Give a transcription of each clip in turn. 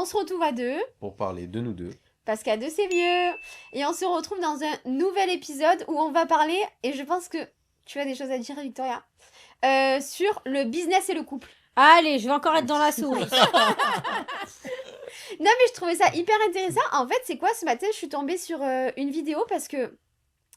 se retrouve à deux, pour parler de nous deux. parce qu'à deux c'est mieux. Et on se retrouve dans un nouvel épisode où on va parler, et je pense que tu as des choses à dire, Victoria, sur le business et le couple. Allez, je vais encore être dans la sauce. Non mais je trouvais ça hyper intéressant. En fait, c'est quoi, ce matin, je suis tombée sur une vidéo parce que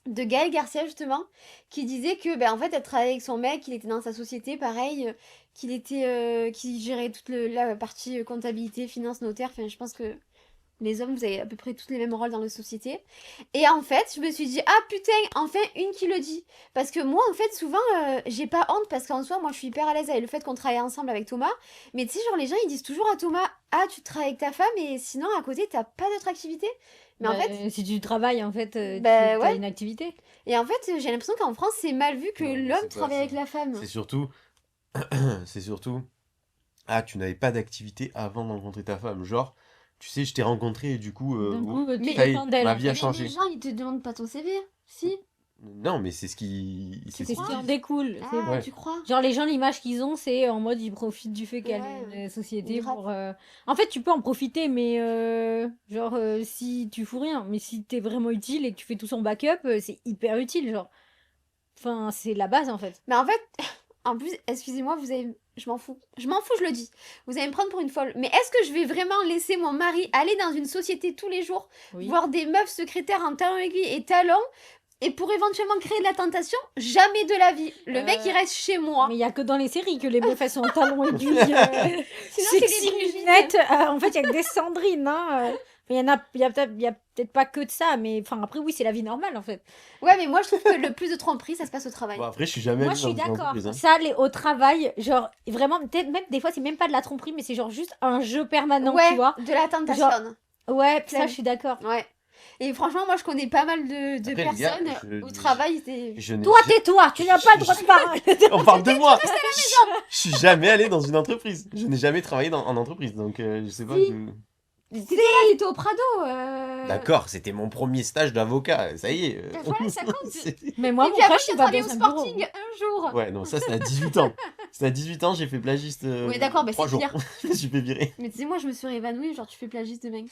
de Gaël Garcia justement, qui disait que en fait elle travaillait avec son mec, qu'il était dans sa société, pareil, qu'il gérait toute la partie comptabilité, finance, notaire. Enfin, je pense que les hommes, vous avez à peu près tous les mêmes rôles dans la société. Et en fait, je me suis dit, ah putain, enfin une qui le dit. Parce que moi, en fait, souvent, j'ai pas honte parce qu'en soi, moi, je suis hyper à l'aise avec le fait qu'on travaille ensemble avec Thomas. Mais tu sais, genre, les gens, ils disent toujours à Thomas, ah, tu travailles avec ta femme et sinon, à côté, t'as pas d'autre activité. Mais en fait, si tu travailles, en fait, Bah, tu as ouais. une activité. et en fait, j'ai l'impression qu'en France, c'est mal vu que Non, mais l'homme c'est pas travaille ça. avec la femme. C'est surtout... c'est surtout... Ah, tu n'avais pas d'activité avant de rencontrer ta femme. Genre, tu sais, je t'ai rencontré et du coup... D'un coup, tu mais- ça y est, dépends d'elle. ma en vie a fait. changé. Les gens, ils te demandent pas ton CV. Si. Non, mais c'est ce qui... Tu c'est C'est ce ce qui qui en dit. découle. Ah, c'est- Ouais. tu crois? Genre, les gens, l'image qu'ils ont, c'est en mode, ils profitent du fait qu'elle Ouais. ait une société Ils pour... En fait, tu peux en profiter, mais genre, si tu fous rien. Mais si t'es vraiment utile et que tu fais tout son backup, c'est hyper utile, genre. Enfin, c'est la base, en fait. Mais en fait, en plus, excusez-moi, vous allez... Je m'en fous. Je m'en fous, je le dis. Vous allez me prendre pour une folle. Mais est-ce que je vais vraiment laisser mon mari aller dans une société tous les jours, Oui. voir des meufs secrétaires en talons aiguilles et talons, et pour éventuellement créer de la tentation? Jamais de la vie. Le mec, il reste chez moi. Mais il y a que dans les séries que les meufs, elles sont en talons aiguilles. Sinon, c'est Sexy des Brigitte. lunettes. En fait, il y a que des Sandrine, hein. Il y a peut-être pas que de ça, mais enfin, après, oui, c'est la vie normale, en fait. Ouais, mais moi, je trouve que le plus de tromperie, ça se passe au travail. Bon, après, je suis jamais Moi, allé je suis dans une d'accord. entreprise, hein. Ça, au travail, genre, vraiment, peut-être même des fois, c'est même pas de la tromperie, mais c'est genre juste un jeu permanent, ouais, tu vois. de la tentation. Ouais, ça, Plein. je suis d'accord. Ouais. Et franchement, moi, je connais pas mal de Après, les gars, personnes au travail. Je n'ai Toi, tais-toi, tu n'as pas le droit de parler. On parle de moi. Je suis jamais allé dans une entreprise. Je n'ai jamais travaillé en entreprise, donc je sais pas. Si. T'étais là, t'étais au Prado. D'accord, c'était mon premier stage d'avocat. Ça y est. Voilà, ça compte. C'était- Mais moi, Et mon puis après, frère, je t'as suis pas travaillé dans au un bureau. Sporting un jour. Ouais, non, ça c'était à 18 ans. C'était à 18 ans, j'ai fait plagiste. Oui, d'accord, mais 3 c'est jours. pire. Je me suis fait virer. Mais tu sais, moi, je me serais évanouie. Genre, tu fais plagiste de mec.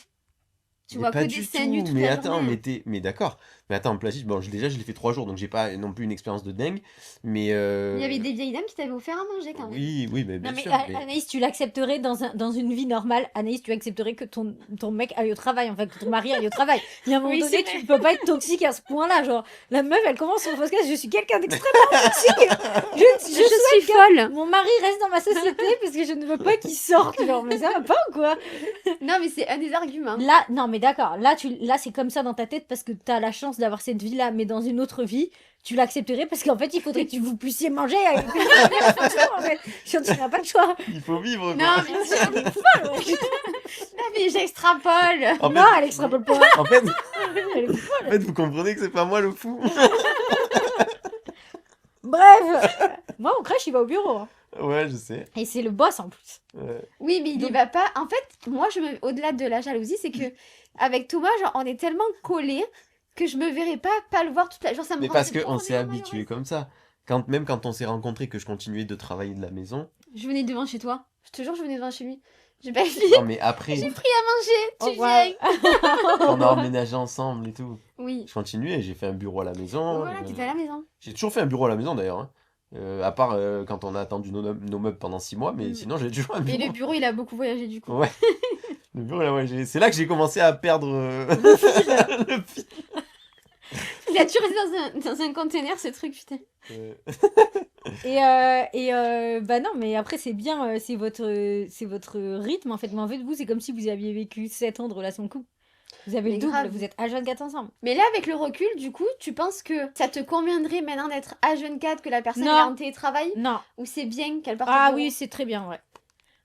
Tu Mais vois pas que des du seins tout, nus toute mais la attends, journée. mais d'accord. Mais attends, plagiste, bon, déjà je l'ai fait 3 jours, donc j'ai pas non plus une expérience de dingue. Mais Il y avait des vieilles dames qui t'avaient offert à manger quand même. oui, oui, mais bien Non, mais sûr. mais- Anaïs, tu l'accepterais dans une vie normale. Anaïs, tu accepterais que ton mec aille au travail, en fait, que ton mari aille au travail. Il y a un moment Oui, donné, c'est vrai. tu peux pas être toxique à ce point-là. Genre, la meuf, elle commence son podcast, je suis quelqu'un d'extrêmement toxique. Je suis folle. Mon mari reste dans ma société parce que je ne veux pas qu'il sorte. Genre, mais ça va pas ou quoi? Non, mais c'est un des arguments. Là, non, mais d'accord. Là, c'est comme ça dans ta tête parce que t'as la chance d'avoir cette vie-là, mais dans une autre vie, tu l'accepterais parce qu'en fait, il faudrait que vous puissiez manger avec en fait. Tu n'as pas le choix. Il faut vivre. Non, quoi. mais c'est folle. Non, mais j'extrapole. En Non, fait, elle extrapole pas. en fait, Elle est folle. en fait, vous comprenez que c'est pas moi le fou. Bref, moi, au crèche, il va au bureau. Hein. Ouais, je sais. Et c'est le boss en plus. Oui, mais il y Donc- va pas. En fait, moi, au-delà de la jalousie, c'est que avec Thomas, genre, on est tellement collés que je me verrais pas le voir toute la. Genre, ça me Mais rendrait parce qu'on s'est profondément habitué malheureuse. comme ça. Même quand on s'est rencontrés, que je continuais de travailler de la maison. Je venais devant chez toi. Je te jure, je venais devant chez lui. J'ai pas dit. Non, mais après, J'ai pris à manger. Tu Au viens. revoir. on a emménagé ensemble et tout. Oui. Je continuais, j'ai fait un bureau à la maison. Voilà, t'étais à la maison. J'ai toujours fait un bureau à la maison d'ailleurs. Hein. À part quand on a attendu nos meubles pendant 6 mois, mais Mm. sinon j'ai toujours un Et bureau. le bureau, il a beaucoup voyagé du coup. Ouais. Le bureau, là, ouais, c'est là que j'ai commencé à perdre le fil. Il a toujours été dans un container, ce truc, putain. Euh, Bah non, mais après, c'est bien, c'est votre rythme en fait. Mais en fait, vous, c'est comme si vous aviez vécu 7 ans de relation de couple. Vous avez Mais le double, grave. vous êtes H24 ensemble. Mais là, avec le recul, du coup, tu penses que ça te conviendrait maintenant d'être H24, que la personne Non. elle est en télétravail, Non. ou c'est bien qu'elle parte au Ah bureau? oui, c'est très bien, ouais.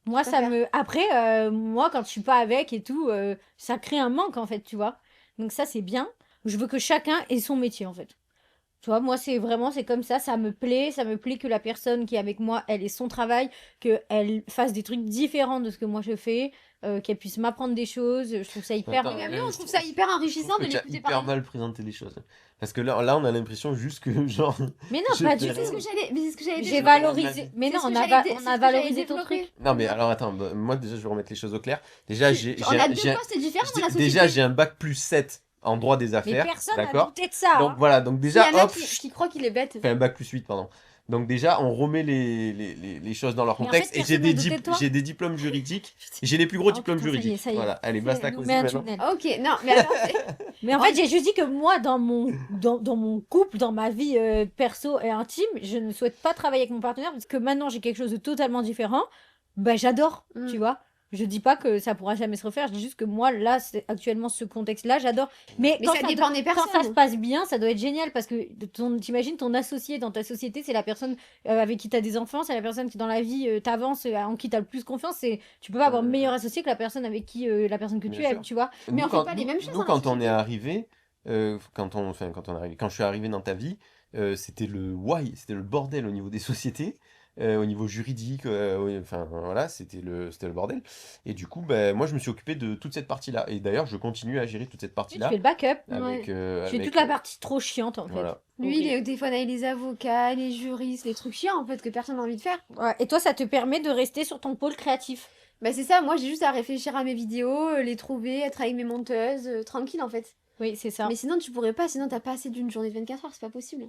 Moi, Je ça préfère. me. Après, moi, quand je suis pas avec et tout, ça crée un manque en fait, tu vois. Donc, ça, c'est bien. Je veux que chacun ait son métier en fait. Tu vois, moi, c'est vraiment, c'est comme ça me plaît. Ça me plaît que la personne qui est avec moi, elle ait son travail, qu'elle fasse des trucs différents de ce que moi je fais. qu'elle puisse m'apprendre des choses. Je trouve ça hyper... Attends, Mais même Ouais, nous, on je trouve trouve ça hyper je enrichissant trouve que de tu as l'écouter hyper parler. mal présenté les choses. Parce que là on a l'impression juste que, genre, Mais non, je pas fais du Mais c'est ce tout. que j'allais, mais c'est ce que j'allais J'ai développer. valorisé. Mais C'est non, ce que on a, j'allais, on c'est a ce que j'allais valorisé ton truc. développer. Non, mais alors attends, moi déjà je vais remettre les choses au clair. Déjà, j'ai On a deux j'ai- postes différents dans la déjà société. j'ai un bac plus 7 en droit des Mais affaires. personne n'a D'accord? douté de ça. Donc Hein. voilà, donc Il y déjà, en a hop, qui croient qu'il est bête. fait un bac plus 8, pardon. Donc déjà, on remet les choses dans leur Mais en contexte. fait, Et j'ai personne n'a des, douté de toi. j'ai des diplômes juridiques. J'ai les plus gros Oh diplômes putain, ça y est, juridiques. ça y est. Voilà, allez, basta Nous cosy met un maintenant. tunnel. Ok, non, mais alors, Mais en fait, j'ai juste dit que moi, dans mon couple, dans ma vie perso et intime, je ne souhaite pas travailler avec mon partenaire parce que maintenant j'ai quelque chose de totalement différent. Bah, j'adore, tu vois. Je dis pas que ça pourra jamais se refaire, je dis juste que moi, là, c'est actuellement ce contexte-là, j'adore. Mais mais quand ça dépend des quand ça se personnes. passe bien, ça doit être génial parce que t'imagines ton associé dans ta société, c'est la personne avec qui t'as des enfants, c'est la personne qui dans la vie t'avance, en qui t'as le plus confiance. Tu peux pas avoir meilleur associé que la personne avec qui la personne que Bien tu aimes, sûr. tu vois. Mais Nous, on fait pas les mêmes choses nous, dans la quand on est société. arrivé, quand je suis arrivé dans ta vie, c'était le why, c'était le bordel au niveau des sociétés, au niveau juridique, enfin voilà, c'était le bordel. Et du coup, ben, moi, je me suis occupé de toute cette partie-là. Et d'ailleurs, je continue à gérer toute cette Tu partie-là fais le backup. avec, Ouais. Je fais avec, toute la partie trop chiante en fait. voilà. Lui, Ok. il est au téléphone avec les avocats, les juristes, les trucs chiants en fait que personne n'a envie de faire. Ouais, et toi, ça te permet de rester sur ton pôle créatif. Bah c'est ça, moi j'ai juste à réfléchir à mes vidéos, les trouver, être avec mes monteuses, tranquille en fait. Oui, c'est ça. Mais sinon tu pourrais pas, sinon t'as pas assez d'une journée de 24 heures, c'est pas possible.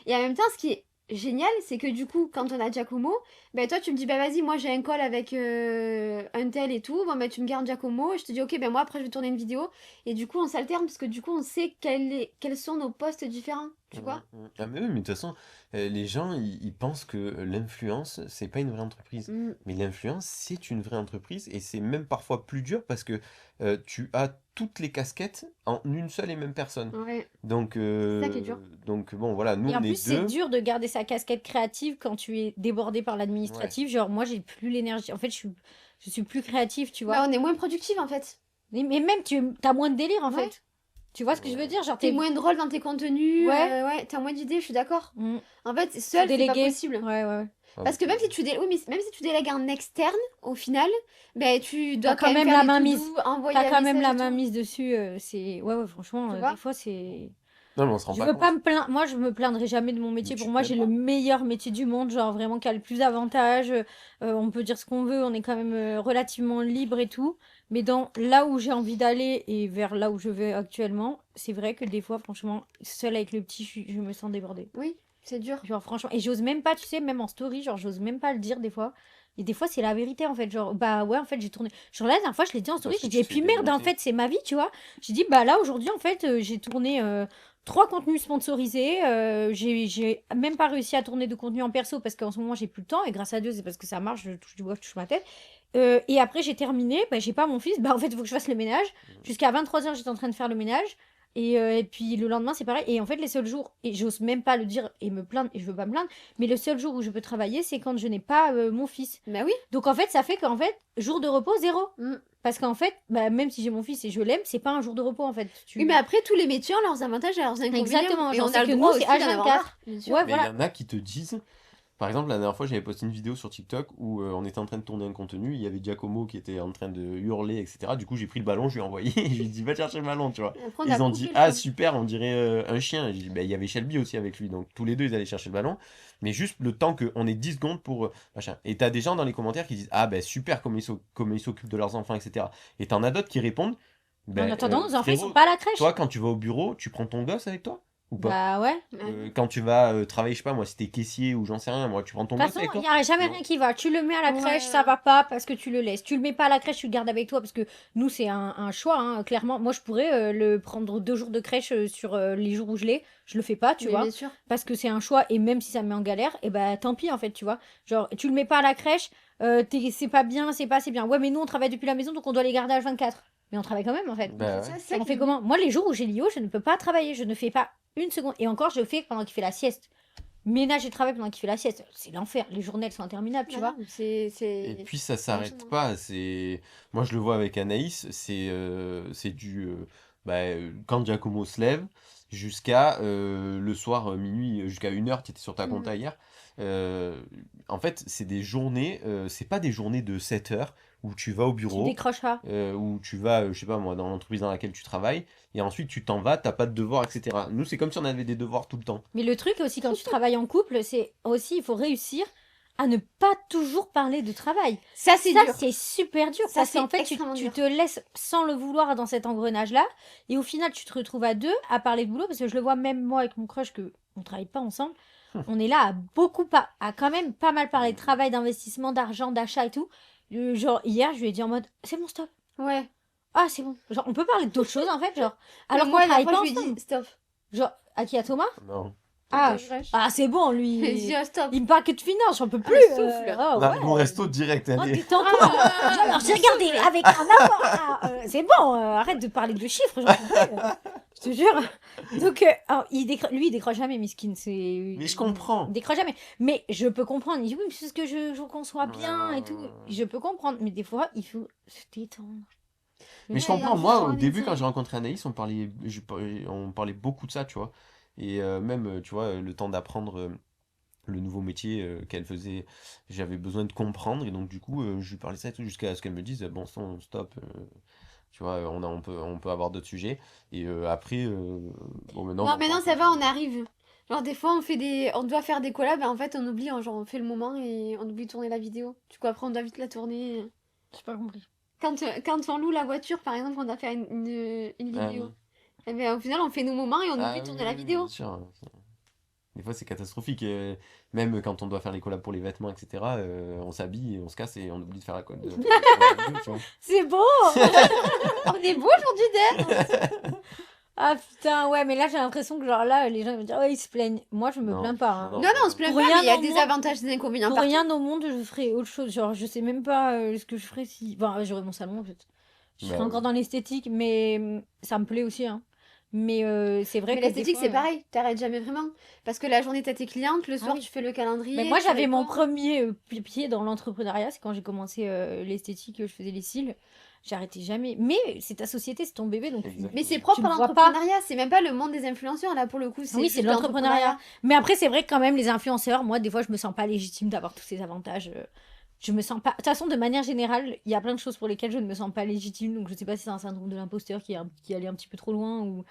Et en même temps, ce qui est génial, c'est que du coup, quand on a Giacomo, ben toi tu me dis, bah vas-y, moi j'ai un call avec un tel et tout, bon ben tu me gardes Giacomo, et je te dis, ok, ben moi après je vais tourner une vidéo, et du coup on s'alterne, parce que du coup on sait quels sont nos postes différents, tu vois. Ah mais oui, mais de toute façon, les gens, ils pensent que l'influence, c'est pas une vraie entreprise. Mm. Mais l'influence, c'est une vraie entreprise et c'est même parfois plus dur parce que tu as toutes les casquettes en une seule et même personne. Ouais. Donc, C'est ça qui est dur. donc bon, voilà, nous Et en on est plus, c'est deux. dur de garder sa casquette créative quand tu es débordé par l'administratif. Genre, moi, j'ai plus l'énergie. En fait, je suis plus créative, tu vois. Bah on est moins productif en fait. Mais même, tu as moins de délire, en Ouais. fait. Tu vois ce que je veux dire? Genre, T'es moins drôle dans tes contenus, Ouais. ouais, t'as moins d'idées, je suis d'accord. Mm. En fait, Faut seul, c'est pas déléguer. possible. Ouais, ouais. Ah, Parce que même si tu oui, mais même si tu délègues en externe, au final, ben tu dois T'as quand même faire la des mainmise. to-do, envoyer T'as un quand même la message et main tout. mise dessus. C'est... Ouais, franchement, Tu vois des fois, c'est... Non, mais on se rend Je pas veux compte. pas me plaindre. Moi, je me plaindrai jamais de mon métier. Mais Pour tu moi, te j'ai plains le pas. meilleur métier du monde, genre vraiment qui a le plus d'avantages. On peut dire ce qu'on veut, on est quand même relativement libre et tout. Mais dans là où j'ai envie d'aller et vers là où je vais actuellement, c'est vrai que des fois, franchement, seule avec le petit, je me sens débordée. Oui, c'est dur. Genre, franchement, et j'ose même pas, tu sais, même en story, genre, j'ose même pas le dire des fois. Et des fois, c'est la vérité en fait. Genre, bah ouais, en fait, j'ai tourné. Genre, là, la dernière fois, je l'ai dit en story, Parce que j'ai dit, tu et te fais puis merde, en démonter. fait, c'est ma vie, tu vois. J'ai dit, bah là, aujourd'hui, en fait, j'ai tourné 3 contenus sponsorisés. J'ai même pas réussi à tourner de contenu en perso parce qu'en ce moment, j'ai plus le temps. Et grâce à Dieu, c'est parce que ça marche, je touche du bois, je touche ma tête. Et après, j'ai terminé, bah, j'ai pas mon fils. Bah, en fait, il faut que je fasse le ménage. Jusqu'à 23h, j'étais en train de faire le ménage. Et puis le lendemain, c'est pareil. Et en fait, les seuls jours, et j'ose même pas le dire et me plaindre, et je veux pas me plaindre, mais le seul jour où je peux travailler, c'est quand je n'ai pas mon fils. Bah oui. Donc en fait, ça fait qu'en fait, jour de repos, 0. Mm. Parce qu'en fait, bah, même si j'ai mon fils et je l'aime, c'est pas un jour de repos en fait. Oui, mais après, tous les métiers ont leurs avantages et leurs inconvénients. Exactement, Et genre, on c'est a que le nous, droit c'est aussi d'en avoir H24. marre, bien sûr. Ouais, Mais il voilà. y en a qui te disent, par exemple, la dernière fois, j'avais posté une vidéo sur TikTok où on était en train de tourner un contenu, il y avait Giacomo qui était en train de hurler, etc. Du coup, j'ai pris le ballon, je lui ai envoyé, et je lui ai dit, va chercher le ballon, tu vois. Et après, on a Ils ont coupé dit, le ah feu. super, on dirait un chien. J'ai dit, bah, il y avait Shelby aussi avec lui, donc tous les deux, ils allaient chercher le ballon. Mais juste le temps qu'on ait 10 secondes pour machin. Et t'as des gens dans les commentaires qui disent, ah ben super, comme ils s'occupent de leurs enfants, etc. Et t'en as d'autres qui répondent, En ben, attendant, nos enfants, ils sont frérot, pas à la crèche. toi, quand tu vas au bureau, tu prends ton gosse avec toi ou pas? Bah ouais. Quand tu vas travailler, je sais pas moi, si t'es caissier ou j'en sais rien, moi, tu prends ton De toute gosse façon, avec il toi? n'y a jamais Non. rien qui va. Tu le mets à la crèche, Ouais. ça va pas parce que tu le laisses. Tu le mets pas à la crèche, tu le gardes avec toi parce que nous, c'est un choix, hein, clairement. Moi, je pourrais le prendre 2 jours de crèche sur les jours où je l'ai. Je le fais pas, tu Mais vois. bien sûr. Parce que c'est un choix et même si ça me met en galère, et bah tant pis en fait, tu vois. Genre, tu le mets pas à la crèche, c'est pas bien, c'est pas assez bien. Ouais, mais nous, on travaille depuis la maison donc on doit les garder à 24. Mais on travaille quand même en fait. Bah C'est ouais. ça, c'est ça On qui fait est comment? Moi, les jours où j'ai Lio, je ne peux pas travailler. Je ne fais pas une seconde. Et encore, je le fais pendant qu'il fait la sieste. Ménage et travail pendant qu'il fait la sieste. C'est l'enfer. Les journées, elles sont interminables, tu bien. vois. Voilà, c'est... Et puis ça s'arrête enchaînement. pas. C'est moi je le vois avec Anaïs. C'est du quand Giacomo se lève jusqu'à le soir minuit jusqu'à 1h. Tu étais sur ta compta Mhm. hier. En fait c'est des journées. C'est pas des journées de 7 heures où tu vas au Tu bureau, décroches pas. où tu vas, je sais pas moi, dans l'entreprise dans laquelle tu travailles, et ensuite tu t'en vas, t'as pas de devoirs, etc. Nous, c'est comme si on avait des devoirs tout le temps. Mais le truc aussi, quand tu travailles en couple, c'est aussi, il faut réussir à ne pas toujours parler de travail. Ça, c'est Ça, dur. c'est super dur. Ça, Parce c'est qu'en fait, extrêmement tu dur. te laisses sans le vouloir dans cet engrenage-là. Et au final, tu te retrouves à deux à parler de boulot. Parce que je le vois même moi avec mon crush, que on travaille pas ensemble. On est là à à quand même pas mal parler de travail, d'investissement, d'argent, d'achat et tout. Genre, hier, je lui ai dit en mode, c'est bon, stop. Ouais. Ah, c'est bon. Genre, on peut parler d'autres choses, en fait. Genre, alors Mais qu'on moi, la travaille fois, pas je lui ai ensemble. dit stop. Genre, à qui, à Thomas? Non. Ah, Crush. c'est bon, lui. J'ai dit stop. Il me parle que de finance, j'en peux plus. Ah, souffle. Oh, On a ouais. mon resto direct, Oh, allez. détends-toi. Alors, j'ai regardé avec un apport. C'est bon, arrête de parler de chiffres, j'en peux plus. Je te jure. Donc, alors, lui, il décroche jamais, Miskin. Mais je comprends. Il décroche jamais. Mais je peux comprendre. Il dit oui, mais c'est ce que je veux qu'on soit bien et tout. Je peux comprendre. Mais des fois, il faut se détendre. Mais je Ouais, comprends, il y a moi, juste au un début, été. quand j'ai rencontré Anaïs, on parlait beaucoup de ça, tu vois. Et même, tu vois, le temps d'apprendre le nouveau métier qu'elle faisait, j'avais besoin de comprendre. Et donc, du coup, je lui parlais ça et tout, jusqu'à ce qu'elle me dise, bon, stop, tu vois, on peut avoir d'autres sujets. Et après, bon, maintenant, Non, on maintenant, parle ça plus va, de- on arrive. Genre, des fois, on doit faire des collabs, et en fait, on oublie, genre, on fait le moment et on oublie de tourner la vidéo. Du coup, après, on doit vite la tourner. J'ai pas compris. Quand on loue la voiture, par exemple, on doit faire une Ah vidéo. oui. Et bien, au final, on fait nos moments et on Ah oublie de oui, tourner la oui, oui, vidéo. bien sûr. Des fois, c'est catastrophique. Même quand on doit faire les collabs pour les vêtements, etc., on s'habille, on se casse et on oublie de faire la collab. C'est beau. On est beau aujourd'hui, Dan! Ah putain, ouais, mais là, j'ai l'impression que, genre, là, les gens ils vont dire, ouais, ils se plaignent. Moi, je me Non, plains pas. Hein. non. Non, non, on se plaint Pour pas, rien mais il y a au des monde. avantages et des inconvénients Pour partout. rien au monde, je ferais autre chose. Genre, je sais même pas ce que je ferais si. Enfin, j'aurais mon salon, en fait. Je serais Bah, encore dans l'esthétique, mais ça me plaît aussi. Hein. Mais c'est vrai Mais que des l'esthétique, fois, c'est pareil, t'arrêtes jamais vraiment. Parce que la journée, t'as tes clientes, le soir, oui. tu fais le calendrier. Mais moi, tu j'avais mon réponds. premier pied dans l'entrepreneuriat. C'est quand j'ai commencé l'esthétique, je faisais les cils. J'arrêtais jamais. Mais c'est ta société, c'est ton bébé, donc Exact. Mais c'est propre Tu à le vois pas. l'entrepreneuriat, c'est même pas le monde des influenceurs, là, pour le coup. oui, juste c'est de l'entrepreneuriat. Mais après, c'est vrai que quand même, les influenceurs, moi, des fois, je me sens pas légitime d'avoir tous ces avantages. Je me sens pas. De toute façon, de manière générale, il y a plein de choses pour lesquelles je ne me sens pas légitime. Donc, je sais pas si c'est un syndrome de l'imposteur qui allait un petit peu trop loin ou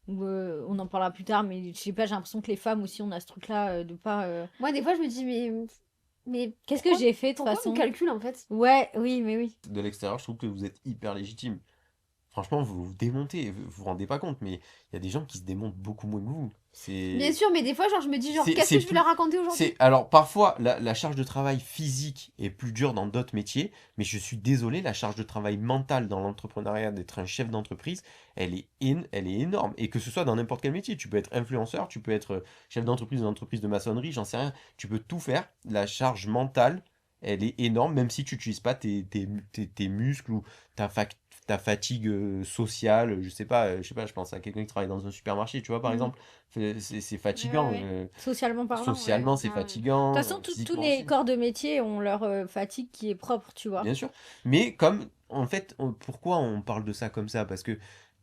on en parlera plus tard. Mais je sais pas, j'ai l'impression que les femmes aussi, on a ce truc-là de pas. Moi, des fois, je me dis, mais Qu'est-ce que pourquoi- j'ai fait de toute pourquoi façon on calcule, en fait? Ouais, oui, mais oui. De l'extérieur, je trouve que vous êtes hyper légitime. Franchement, vous vous démontez, vous vous rendez pas compte, mais il y a des gens qui se démontent beaucoup moins que vous. Bien sûr, mais des fois, genre, je me dis, genre, C'est- qu'est-ce c'est que je vais plus- leur raconter aujourd'hui? Alors, parfois, la charge de travail physique est plus dure dans d'autres métiers, mais je suis désolé, la charge de travail mentale dans l'entrepreneuriat, d'être un chef d'entreprise, elle est énorme. Et que ce soit dans n'importe quel métier, tu peux être influenceur, tu peux être chef d'entreprise d'une entreprise de maçonnerie, j'en sais rien, tu peux tout faire. La charge mentale, elle est énorme, même si tu n'utilises pas tes muscles ou ta fatigue sociale, je sais pas, je pense à quelqu'un qui travaille dans un supermarché, tu vois, par Mhm. exemple, c'est fatigant. Ouais, ouais. Socialement parlant. Socialement, ouais. c'est Ouais, ouais. fatigant. De toute façon, tous physiquement les aussi. corps de métier ont leur fatigue qui est propre, tu vois. Bien sûr. Mais comme, en fait, pourquoi on parle de ça comme ça? Parce que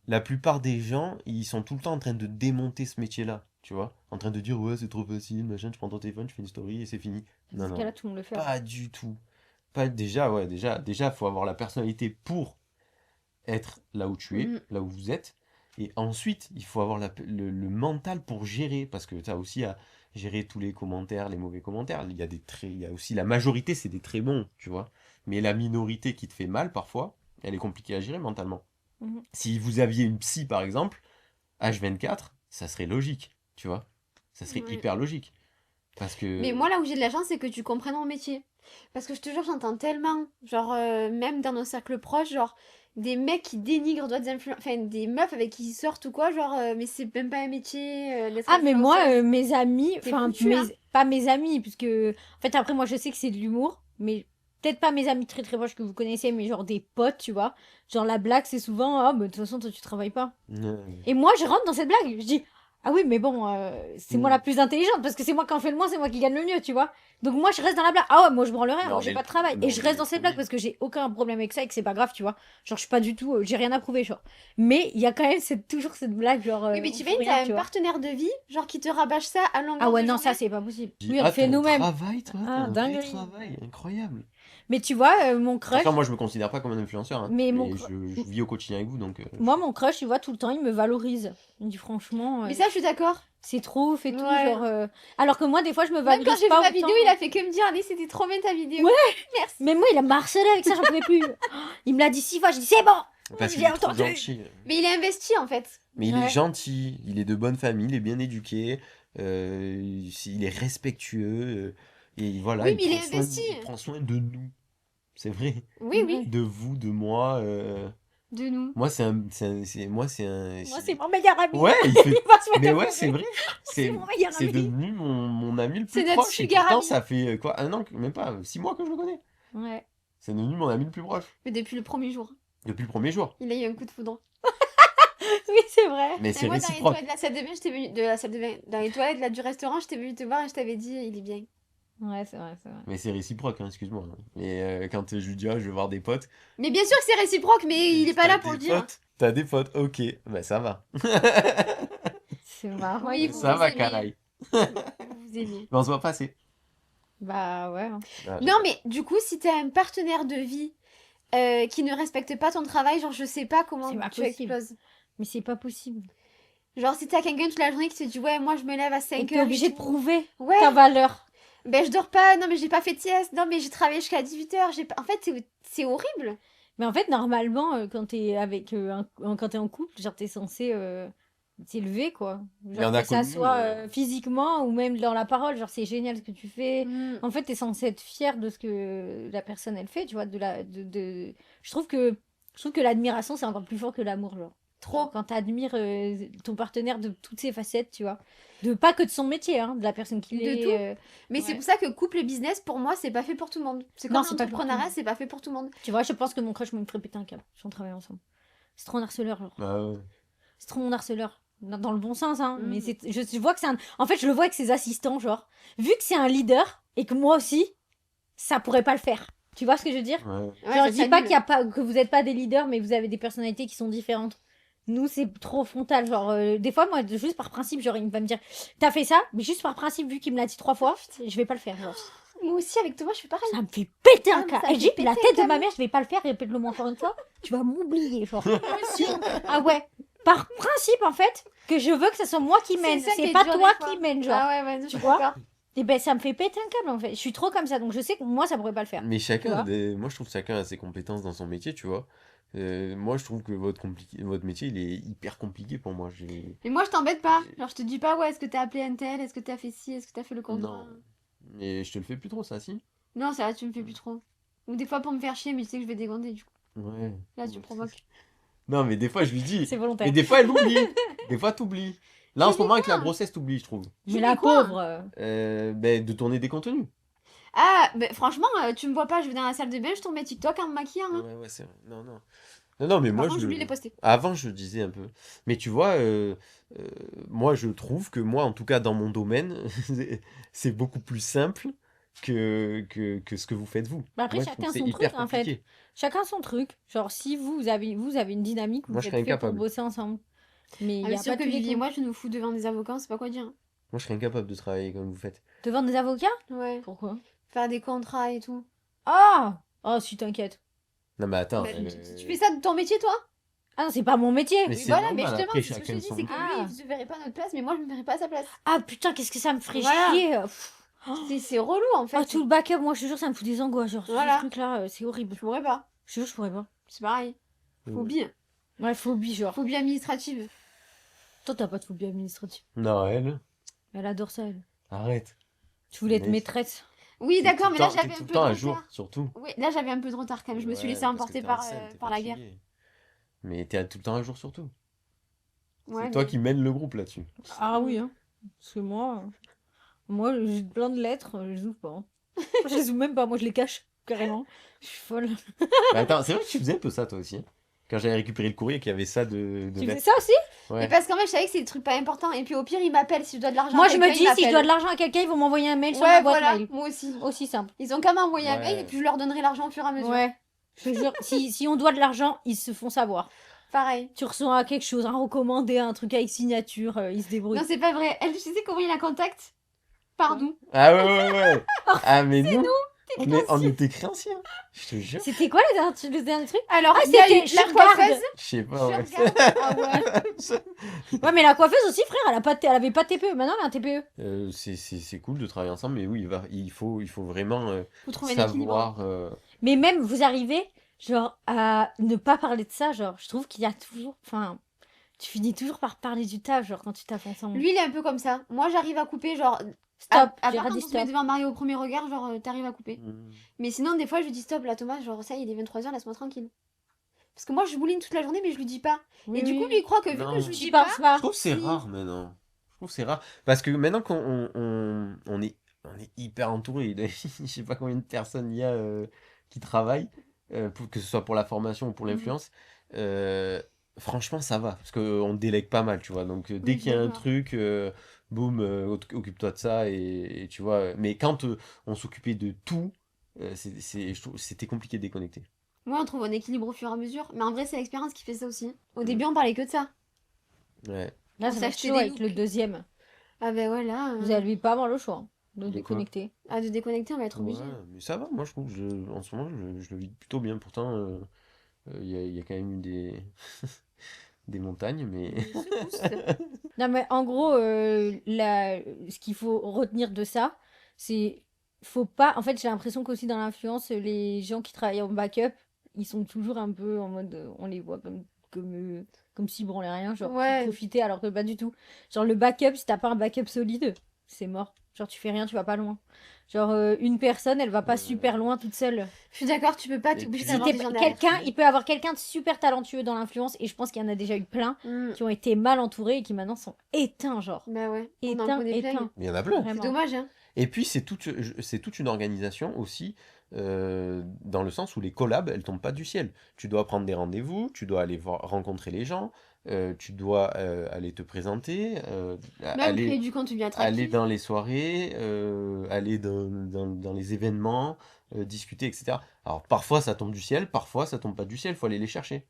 la plupart des gens, ils sont tout le temps en train de démonter ce métier-là, tu vois? En train de dire, ouais, c'est trop facile, machin, tu prends ton téléphone, tu fais une story et c'est fini. Dans Non, ce non, cas-là, tout le monde le fait. pas du tout. Pas déjà, ouais, déjà, faut avoir la personnalité pour être là où tu es, Mhm. là où vous êtes. Et ensuite, il faut avoir le mental pour gérer, parce que tu as aussi à gérer tous les commentaires, les mauvais commentaires. Il y a aussi la majorité, c'est des très bons, tu vois. Mais la minorité qui te fait mal parfois, elle est compliquée à gérer mentalement. Mhm. Si vous aviez une psy, par exemple, H24, ça serait logique, tu vois. Ça serait Ouais. hyper logique. Parce que... Mais moi, là où j'ai de la chance, c'est que tu comprennes mon métier. Parce que je te jure, j'entends tellement, genre, même dans nos cercles proches, genre, des mecs qui dénigrent d'autres influenceurs, enfin, des meufs avec qui ils sortent ou quoi, genre, mais c'est même pas un métier, d'être Ah, mais moi, influenceuse. mes amis, C'est enfin, foutu, hein. pas mes amis, puisque, en fait, après, moi, je sais que c'est de l'humour, mais peut-être pas mes amis très très proches que vous connaissez, mais genre des potes, tu vois. Genre, la blague, c'est souvent, ah, mais de toute façon, toi, tu travailles pas. Et moi, je rentre dans cette blague, je dis, ah oui, mais bon, c'est moi la plus intelligente, parce que c'est moi qui en fais le moins, c'est moi qui gagne le mieux, tu vois. Donc moi, je reste dans la blague. Ah ouais, moi, je branle rien, Non, j'ai mais- pas de travail. non, Et je mais reste dans cette blague oui. parce que j'ai aucun problème avec ça et que c'est pas grave, tu vois. Genre, je suis pas du tout, j'ai rien à prouver, genre. Mais il y a quand même toujours cette blague, genre. Oui, mais on t'imagines, fout t'as rien, un tu vois. partenaire de vie, genre, qui te rabâche ça à longueur Ah ouais, de non, journée. ça, c'est pas possible. Dis, Oui, on ah, le fait t'as un nous-mêmes. travail, toi, Ah, t'as un vrai dinguerie. travail, incroyable. Mais tu vois, mon crush, Après, moi, je me considère pas comme un influenceur, hein. mais mon, Mais cru- je vis au quotidien avec vous, donc... moi, mon crush, tu vois, tout le temps, il me valorise. Il me dit franchement, Mais ça, je suis d'accord. c'est trop, fais tout, Ouais. genre. Alors que moi, des fois, je me Même quand valorise j'ai vu pas ma autant. vidéo, il a fait que me dire, allez, c'était trop bien ta vidéo. Ouais. Merci. Mais moi, il a harcelé avec ça, j'en pouvais plus. Il me l'a dit 6 fois, j'ai dit c'est bon. Parce J'ai qu'il est trop entendu. gentil. Mais il est investi en fait. Mais il Ouais. est gentil, il est de bonne famille, il est bien éduqué, il est respectueux, et voilà, Oui, mais il est prend soin, investi. il prend soin de nous. C'est vrai. Oui, oui, Ouais. De vous, de moi. de nous. Moi, moi, c'est un... Moi, c'est mon meilleur ami. Ouais, il fait... Il va se mettre Mais à ouais, pleurer. c'est vrai. C'est mon meilleur C'est ami. devenu mon ami le C'est plus notre proche. Et sugar pourtant, ami. ça fait quoi, un an, même pas, 6 mois que je le connais. Ouais. C'est devenu mon ami le plus proche. Mais depuis le premier jour, Depuis le premier jour. il a eu un coup de foudre. Oui, c'est vrai. Mais Et c'est moi, dans les réciproque. toilettes de la salle de bain, j'étais venue... de la salle de bain, dans les toilettes là, du restaurant, j'étais venue te voir et je t'avais dit, il est bien. Ouais, c'est vrai, c'est vrai. Mais c'est réciproque, hein, excuse-moi. Mais quand je lui dis, ah, je vais voir des potes. Mais bien sûr que c'est réciproque, mais il est pas T'as là pour des le dire. potes T'as des potes, ok, bah ça va. C'est marrant. Oui, vous Ça va, aimez. Caraï. Vous vous aimez. Mais on se voit pas assez. Bah ouais. Ah, Non, mais du coup, si t'as un partenaire de vie qui ne respecte pas ton travail, genre, je sais pas comment C'est pas tu possible. exploses. Mais c'est pas possible. Genre, si t'as quelqu'un toute la journée qui te dit, ouais, moi je me lève à Et 5 t'es heures. obligé de prouver Ouais, ta valeur. ben je dors pas, non, mais j'ai pas fait de sieste, non, mais j'ai travaillé jusqu'à 18 h. En fait, c'est horrible. Mais en fait, normalement, quand t'es avec quand t'es en couple, genre t'es censé t'élever, quoi. Mais Genre on a que ça connu, soit physiquement ou même dans la parole, genre c'est génial ce que tu fais. Mm. En fait, t'es censé être fier de ce que la personne elle fait, tu vois, Je trouve que l'admiration c'est encore plus fort que l'amour, genre. Trop. Quand t'admires ton partenaire de toutes ses facettes, tu vois. De pas que de son métier, hein, de la personne qu'il De est. tout. Mais c'est Ouais. pour ça que couple et business, pour moi, c'est pas fait pour tout le monde. C'est Non, comme c'est pas fait pour tout le l'entrepreneuriat, monde. c'est pas fait pour tout le monde. Tu vois, je pense que mon crush me ferait péter un câble si on travaillait ensemble. C'est trop un harceleur, genre. Ah ouais. C'est trop mon harceleur. Dans le bon sens, hein. Mm. Mais je vois que c'est un. En fait, je le vois avec ses assistants, genre. Vu que c'est un leader et que moi aussi, ça pourrait pas le faire. Tu vois ce que je veux dire? Ouais. Ouais, Genre, ça je dis pas s'annule. qu'il y a pas, que vous êtes pas des leaders, mais vous avez des personnalités qui sont différentes. Nous, c'est trop frontal. Genre, des fois, moi, juste par principe, genre, il va me dire, t'as fait ça, mais juste par principe, vu qu'il me l'a dit 3 fois, je vais pas le faire. Genre. Moi aussi, avec Thomas, je fais pareil. Ça me fait péter Ah, un mais câble. ça Et me je dis, fait la péter un tête de ma câble. mère, je vais pas le faire, répète-le moi encore une fois. Tu vas m'oublier, genre. Ah ouais. Par principe, en fait, que je veux que ce soit moi qui C'est mène. ça qui C'est est pas dur toi des fois. qui mène, genre. Ah ouais, ouais, je suis vois d'accord. Et ben, ça me fait péter un câble, en fait. Je suis trop comme ça, donc je sais que moi, ça pourrait pas le faire. Mais Tu vois moi je trouve que chacun a ses compétences dans son métier, tu vois. Moi je trouve que votre métier il est hyper compliqué pour moi. Mais moi, je t'embête pas. Genre, je te dis pas, ouais, est-ce que t'as appelé un tel, est-ce que t'as fait ci, est-ce que t'as fait le contrat. Non. Mais je te le fais plus trop ça, si? Non, ça là, tu me fais plus trop. Ou des fois pour me faire chier, mais tu sais que je vais dégonder du coup. Ouais. Là, tu provoques. Non, mais des fois je lui dis. C'est volontaire. Mais des fois elle oublie. Des fois t'oublies. Là en Mais ce moment avec la grossesse t'oublies, je trouve. Mais Tu la fais quoi pauvre. Ben, de tourner des contenus. Ah, mais franchement, tu me vois pas, je vais dans la salle de bain, je tourne mes TikTok en me maquillant. Hein. Ouais, c'est vrai. Non, non. Non, mais Par moi contre, je. j'oublie de les poster. Avant, je disais un peu. Mais tu vois, moi, je trouve que moi, en tout cas, dans mon domaine, c'est beaucoup plus simple que ce que vous faites vous. Bah après, Moi, je trouve chacun que c'est son hyper truc, en fait. compliqué. Chacun son truc. Genre, si vous avez une dynamique, vous Moi, je êtes serais fait pour incapable. bosser ensemble. Mais il Ah, y mais a sûr pas que tous les Vivi et cas. moi, je nous fous devant des avocats, on sait pas quoi dire. Moi, je serais incapable de travailler comme vous faites. Devant des avocats? Ouais. Pourquoi? Faire des contrats et tout. Ah! Oh, si t'inquiète. Non, mais attends. Bah, tu fais ça de ton métier, toi? Ah non, c'est pas mon métier. Mais Oui, c'est voilà, normal, mais justement, après, c'est ce que je chacun te dis, son- c'est que Ah. lui, il se verrait pas à notre place, mais moi, je me verrais pas à sa place. Ah putain, qu'est-ce que ça me ferait Voilà. chier. Pff. C'est relou, en fait. Oh, tout le backup, moi, je te jure, ça me fout des angoisses. Genre, Voilà. ce truc-là, c'est horrible. Je pourrais pas. Je te jure, je pourrais pas. C'est pareil. Phobie. Ouais, phobie, genre. Phobie administrative. Toi, t'as pas de phobie administrative. Non, elle. Elle adore ça, elle. Arrête. Tu voulais être Mais- maîtresse. Oui, T'es d'accord, tout mais le là, temps- j'avais t'es un tout le peu temps de à jour, retard. surtout. Oui, là, j'avais un peu de retard quand même. Je me suis Ouais, laissée parce que emporter t'es par, enceinte, t'es par la guerre. fatiguée. Mais t'es tout le temps à jour, surtout. Ouais, C'est toi mais- qui mène le groupe là-dessus. Ah oui, hein. Parce que moi, j'ai plein de lettres, je les ouvre pas. Hein. Je les ouvre même pas, moi, je les cache, carrément. Je suis folle. Mais attends, c'est vrai que tu faisais un peu ça, toi aussi. Hein. Quand j'avais récupéré le courrier, qu'il y avait ça de Tu fais lettres. ça aussi? Mais Ouais. parce qu'en fait, je savais que c'est des trucs pas importants. Et puis au pire, ils m'appellent si je dois de l'argent. Moi, à je me quelqu'un, dis, ils si je dois de m'appellent. l'argent à quelqu'un, ils vont m'envoyer un mail sur Ouais, ma boîte voilà, mail. moi aussi. Aussi simple. Ils ont qu'à m'envoyer un Ouais. mail et puis je leur donnerai l'argent au fur et à mesure. Ouais. Je te jure, si on doit de l'argent, ils se font savoir. Pareil. Tu reçois quelque chose, un recommandé, un truc avec signature, ils se débrouillent. Non, c'est pas vrai. Elle, tu sais comment il la contacte? Par nous. Ah ouais. Ah, mais nous, Mais on était créanciers, hein, je te jure. C'était quoi le dernier truc? Alors, Ah, il y a c'était eu la je coiffeuse. Je sais pas, Je ouais. regarde. Ah ouais. Ouais, mais la coiffeuse aussi, frère, elle avait pas de TPE. Maintenant, elle a un TPE. C'est cool de travailler ensemble, mais oui, il faut vraiment Faut trouver un équilibre. savoir. Mais même, vous arrivez, genre, à ne pas parler de ça. Genre, je trouve qu'il y a toujours. Enfin, tu finis toujours par parler du taf, genre, quand tu taffes ensemble. Lui, il est un peu comme ça. Moi, j'arrive à couper, genre. Stop, À j'ai part quand dit on se met stop. devant Mario au premier regard, genre, t'arrives à couper. Mais sinon, des fois, je lui dis stop, là, Thomas, genre, ça, il est 23h, laisse-moi tranquille. Parce que moi, je bouline toute la journée, mais je lui dis pas. Oui, Et du coup, oui. lui, il croit que vu Non. que je lui Tu dis pas. penses pas. Je trouve que c'est Oui. rare maintenant. Je trouve que c'est rare. Parce que maintenant qu'on est hyper entouré, je sais pas combien de personnes il y a qui travaillent, que ce soit pour la formation ou pour l'influence. Franchement, ça va. Parce qu'on délègue pas mal, tu vois. Donc, dès Oui, qu'il y a un d'accord. truc, boum, occupe-toi de ça. Et tu vois. Mais quand on s'occupait de tout, je trouve c'était compliqué de déconnecter. Moi, on trouve un équilibre au fur et à mesure. Mais en vrai, c'est l'expérience qui fait ça aussi. Au Mm. début, on parlait que de ça. Ouais. Là, On ça va être s'achetait chaud des avec le looks. deuxième. Ah ben voilà. Vous allez pas avoir le choix hein, de De quoi? déconnecter. Ah, de déconnecter, on va être Ouais, obligé. mais ça va, moi je trouve que en ce moment je le vis plutôt bien. Pourtant, il y a quand même eu des montagnes, mais. Des secousses. Non, mais en gros, ce qu'il faut retenir de ça, c'est faut pas. En fait, j'ai l'impression qu'aussi dans l'influence, les gens qui travaillent en backup, ils sont toujours un peu en mode. On les voit comme s'ils branlaient rien, genre Ouais. profiter alors que pas du tout. Genre le backup, si t'as pas un backup solide, c'est mort. Genre tu fais rien, tu vas pas loin. Genre une personne, elle va pas super loin toute seule. Je suis d'accord, tu peux pas Et t'obliger puis- d'avoir C'était des gens derrière. quelqu'un, il peut y avoir quelqu'un de super talentueux dans l'influence et je pense qu'il y en a déjà eu plein Mm. qui ont été mal entourés et qui maintenant sont éteints, genre. Bah ouais, on en Éteints, connaît plein. éteints. Mais il y en a plein. C'est Vraiment. dommage, hein. Et puis c'est toute une organisation aussi, dans le sens où les collabs, elles tombent pas du ciel. Tu dois prendre des rendez-vous, tu dois aller rencontrer les gens, tu dois aller te présenter, Même créer du contenu aller attractif. dans les soirées, aller dans les événements, discuter, etc. Alors parfois ça tombe du ciel, parfois ça tombe pas du ciel, faut aller les chercher.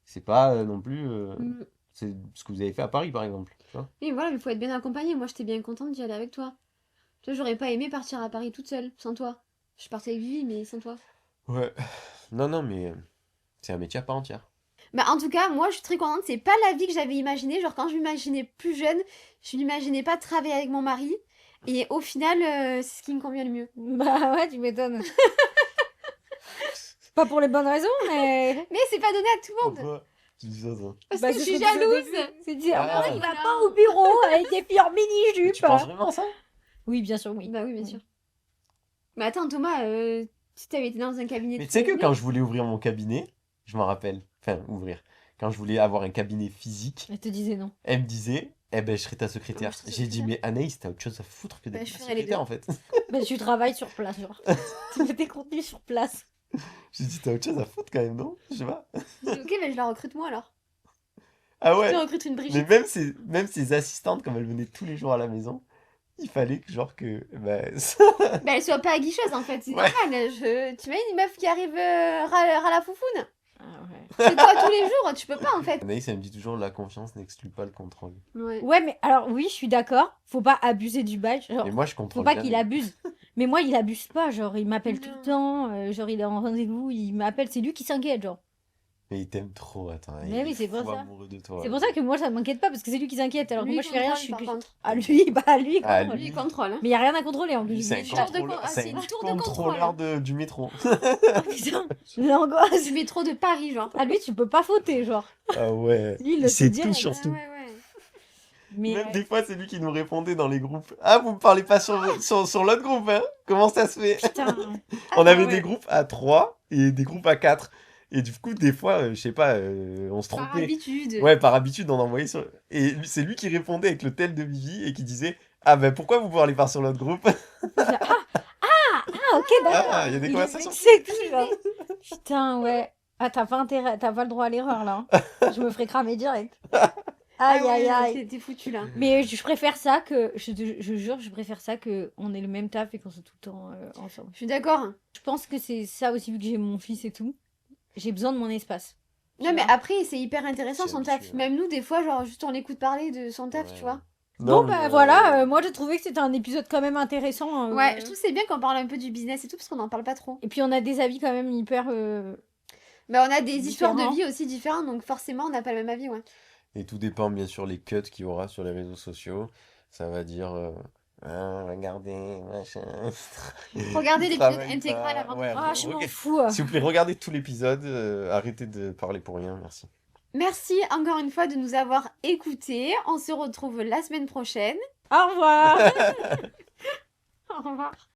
C'est pas non plus. Mm. C'est ce que vous avez fait à Paris par exemple. Tu vois. Oui, voilà, mais faut être bien accompagné. Moi, j'étais bien contente d'y aller avec toi. Tu vois, j'aurais pas aimé partir à Paris toute seule, sans toi. Je partais avec Vivi, mais sans toi. Ouais. Non, mais c'est un métier à part entière. Bah, en tout cas, moi, je suis très contente. C'est pas la vie que j'avais imaginée. Genre, quand je m'imaginais plus jeune, je m'imaginais pas travailler avec mon mari. Et au final, c'est ce qui me convient le mieux. Bah ouais, tu m'étonnes. Pas pour les bonnes raisons, mais. Mais c'est pas donné à tout le monde. Pourquoi tu dis ça, ça? Parce Bah, que je c'est suis ce que tu disais au jalouse. début. C'est dire, Ah. il va pas au bureau avec des filles en Mais mini-jupe. tu penses vraiment à ça? Oui, bien sûr, oui. Bah oui, bien sûr. Mais attends, Thomas, si t'avais été dans un cabinet Mais de tu sais que cabinet- quand je voulais ouvrir mon cabinet, je m'en rappelle, enfin ouvrir, quand je voulais avoir un cabinet physique, Elle te disait non. elle me disait, eh ben je serai ta secrétaire. je serai J'ai dit, secrétaire. mais Anaïs, t'as autre chose à foutre que Bah, d'être je ma ferai les secrétaire deux. en fait. Bah, tu travailles sur place, genre. Tu fais tes contenus sur place. J'ai dit, t'as autre chose à foutre quand même, non? Je sais pas. Je dis, ok, bah, je la recrute moi alors. Ah Je ouais. te recrute une Mais Brigitte. même ses assistantes, comme elles venaient tous les jours à la maison, il fallait que genre que bah, Bah, elle soit pas aguicheuse en fait, c'est Ouais. normal. Tu imagines une meuf qui arrive ras la foufoune? Ah ouais. C'est toi tous les jours, tu peux pas en fait. Anaïs, elle me dit toujours la confiance n'exclut pas le contrôle. Ouais. Ouais, mais alors oui, je suis d'accord. Faut pas abuser du badge. Genre, Mais moi, je faut contrôle pas jamais. qu'il abuse. Mais moi, il abuse pas. Genre, il m'appelle tout Non. le temps. Genre, il est en rendez-vous. Il m'appelle. C'est lui qui s'inquiète, genre. Mais il t'aime trop, attends. Mais il oui, est c'est pour fou ça. amoureux de toi. C'est pour ça que moi, ça m'inquiète pas parce que c'est lui qui s'inquiète. Alors que Lui, moi, je fais rien. contrôle, Je suis par plus. contre. Ah, lui, bah, lui. Ah, contrôle. Lui, il contrôle. Hein. Mais il y a rien à contrôler en plus. C'est un Une tour de contrôleur, con- c'est c'est un une tour de contrôleur du métro. Putain, l'angoisse. Du métro de Paris, genre. Ah, lui, tu peux pas fauter, genre. Ah ouais. Lui, il Il le sait sait tout direct. sur Ouais, tout. ouais. Mais Même des fois, c'est lui qui nous répondait dans les groupes. Ah, vous me parlez pas sur l'autre groupe, hein? Comment ça se fait? putain. On avait ouais. des groupes à 3 et des groupes à 4. Et du coup, des fois, je sais pas, on se Par trompait. habitude. Ouais, par habitude, on envoyait sur. Et c'est lui qui répondait avec le tel de Vivi et qui disait, ah ben pourquoi vous parlez pas sur l'autre groupe? Ah, ok, d'accord. Ah, il y a des Il conversations. c'est tout, genre. Putain, ouais. Ah, t'as pas intérêt, t'as pas le droit à l'erreur, là. hein. Je me ferai cramer direct. Ah Aïe, ouais, aïe, non, aïe. t'es foutu là. Mais je préfère ça que, je jure, je préfère ça que on ait le même taf et qu'on soit tout le temps ensemble. Je suis d'accord. Je pense que c'est ça aussi, vu que j'ai mon fils et tout. J'ai besoin de mon espace. Non, mais après, c'est hyper intéressant C'est son habitué, taf. ouais. Même nous, des fois, genre, juste on l'écoute parler de son taf, Ouais. tu vois. Bon, Non, bah mais voilà, moi j'ai trouvé que c'était un épisode quand même intéressant. Ouais, je trouve que c'est bien qu'on parle un peu du business et tout, parce qu'on n'en parle pas trop. Et puis on a des avis quand même hyper Mais on a des histoires de différents. vie aussi différentes, donc forcément, on n'a pas le même avis, ouais. et tout dépend bien sûr les cuts qu'il y aura sur les réseaux sociaux. Ça va dire ah, regardez, machin. Regardez Il l'épisode travaille intégral pas. avant de Ouais, Ah, je m'en ok. fous. S'il vous plaît, regardez tout l'épisode. Arrêtez de parler pour rien, merci. Merci encore une fois de nous avoir écoutés. On se retrouve la semaine prochaine. Au revoir. Au revoir.